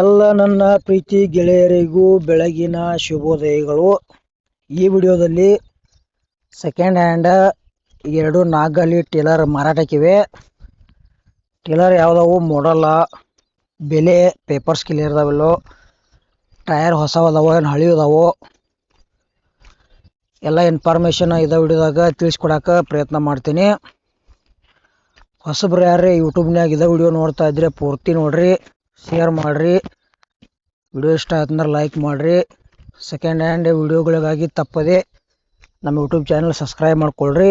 ಎಲ್ಲ ನನ್ನ ಪ್ರೀತಿ ಗೆಳೆಯರಿಗೂ ಬೆಳಗಿನ ಶುಭೋದಯಗಳು. ಈ ವಿಡಿಯೋದಲ್ಲಿ ಸೆಕೆಂಡ್ ಹ್ಯಾಂಡ್ 2 ನಾಗಲಿ ಟೇಲರ್ ಮಾರಾಟಕ್ಕಿವೆ. ಟೇಲರ್ ಯಾವುದವು, ಮಾಡಲ್ಲ, ಬೆಲೆ, ಪೇಪರ್ಸ್ ಕ್ಲಿಯರ್ ಇದಾವೆಲ್ಲೋ, ಟೈರ್ ಹೊಸವದಾವೋ ಏನು ಹಳಿ ಇದಾವೋ, ಎಲ್ಲ ಇನ್ಫಾರ್ಮೇಷನ್ ಇದೇ ವಿಡಿಯೋದಾಗ ತಿಳಿಸ್ಕೊಡಕ್ಕೆ ಪ್ರಯತ್ನ ಮಾಡ್ತೀನಿ. ಹೊಸಬ್ರು ಯಾರೇ ಯೂಟ್ಯೂಬ್ನಾಗ ಇದೇ ವಿಡಿಯೋ ನೋಡ್ತಾ ಇದ್ರೆ ಪೂರ್ತಿ ನೋಡ್ರಿ, ಶೇರ್ ಮಾಡಿರಿ, ವಿಡಿಯೋ ಇಷ್ಟ ಆಯ್ತಂದ್ರೆ ಲೈಕ್ ಮಾಡಿರಿ. ಸೆಕೆಂಡ್ ಹ್ಯಾಂಡ್ ವಿಡಿಯೋಗಳಿಗಾಗಿ ತಪ್ಪದೆ ನಮ್ಮ ಯೂಟ್ಯೂಬ್ ಚಾನಲ್ ಸಬ್ಸ್ಕ್ರೈಬ್ ಮಾಡ್ಕೊಳ್ರಿ.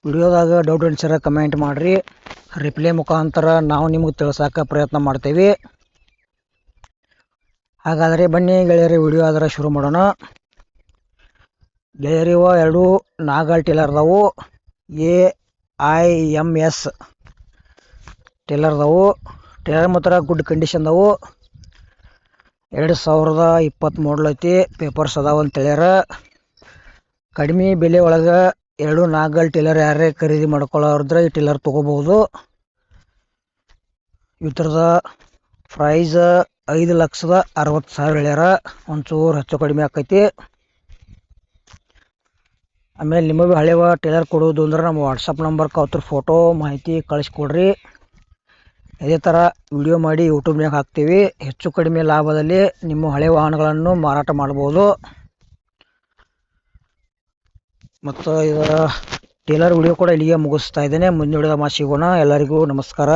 ವಿಡಿಯೋದಾಗ ಡೌಟ್ ಅನ್ಸರ ಕಮೆಂಟ್ ಮಾಡಿರಿ, ರಿಪ್ಲೈ ಮುಖಾಂತರ ನಾವು ನಿಮಗೆ ತಿಳಿಸೋಕೆ ಪ್ರಯತ್ನ ಮಾಡ್ತೇವೆ. ಹಾಗಾದರೆ ಬನ್ನಿ ಗೆಳೆಯರಿ, ವಿಡಿಯೋ ಆದರೆ ಶುರು ಮಾಡೋಣ. ಗೆಳೆಯರಿವ 2 ನಾಗಲ್ ಟೇಲರ್ ಅದಾವು, AIMS ಟೇಲರ್ ಅದಾವು. ಟೇಲರ್ ಮಾತ್ರ ಗುಡ್ ಕಂಡೀಷನ್ ಅದಾವು. 2020 ಮಾಡಲ್ ಐತಿ. ಪೇಪರ್ಸ್ ಅದಾವ ಅಂತ ಹೇಳ್ಯಾರ. ಕಡಿಮೆ ಬೆಲೆ ಒಳಗೆ 2 ನಾಗಲ್ ಟೇಲರ್ ಯಾರೇ ಖರೀದಿ ಮಾಡ್ಕೊಳ್ಳೋರಿದ್ರೆ ಈ ಟೇಲರ್ ತೊಗೋಬಹುದು. ಇದ್ರದ ಪ್ರೈಸ್ 5,60,000 ಹೇಳ್ಯಾರ. ಒಂಚೂರು ಹೆಚ್ಚು ಕಡಿಮೆ ಆಕೈತಿ. ಆಮೇಲೆ ನಿಮಗೆ ಹಳೆವ ಟೇಲರ್ ಕೊಡೋದು ಅಂದ್ರೆ ನಮ್ಮ ವಾಟ್ಸಪ್ ನಂಬರ್ಗೆ ಅವ್ರ ಫೋಟೋ ಮಾಹಿತಿ ಕಳಿಸ್ಕೊಡ್ರಿ. ಇದೇ ಥರ ವಿಡಿಯೋ ಮಾಡಿ ಯೂಟ್ಯೂಬ್ನಾಗ ಹಾಕ್ತೀವಿ. ಹೆಚ್ಚು ಕಡಿಮೆ ಲಾಭದಲ್ಲಿ ನಿಮ್ಮ ಹಳೆ ವಾಹನಗಳನ್ನು ಮಾರಾಟ ಮಾಡ್ಬೋದು. ಮತ್ತು ಇದರ ಟೇಲರ್ ವಿಡಿಯೋ ಕೂಡ ಇಲ್ಲಿಗೆ ಮುಗಿಸ್ತಾ ಇದ್ದೇನೆ. ಮುಂದಿನ ವಿಡಿಯೋದ ಸಿಗೋಣ. ಎಲ್ಲರಿಗೂ ನಮಸ್ಕಾರ.